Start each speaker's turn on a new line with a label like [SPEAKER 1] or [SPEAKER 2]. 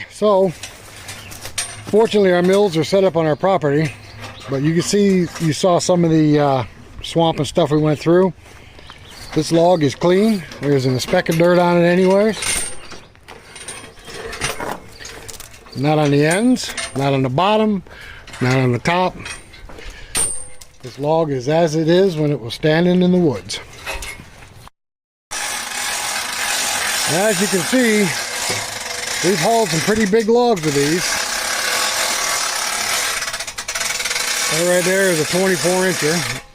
[SPEAKER 1] So, fortunately our mills are set up on our property, but you can see, you saw some of the swamp and stuff we went through. This log is clean. There isn't a speck of dirt on it anyways. Not on the ends, not on the bottom, not on the top. This log is as it is when it was standing in the woods. As you can see, we've hauled some pretty big logs with these. That right there is a 24 incher.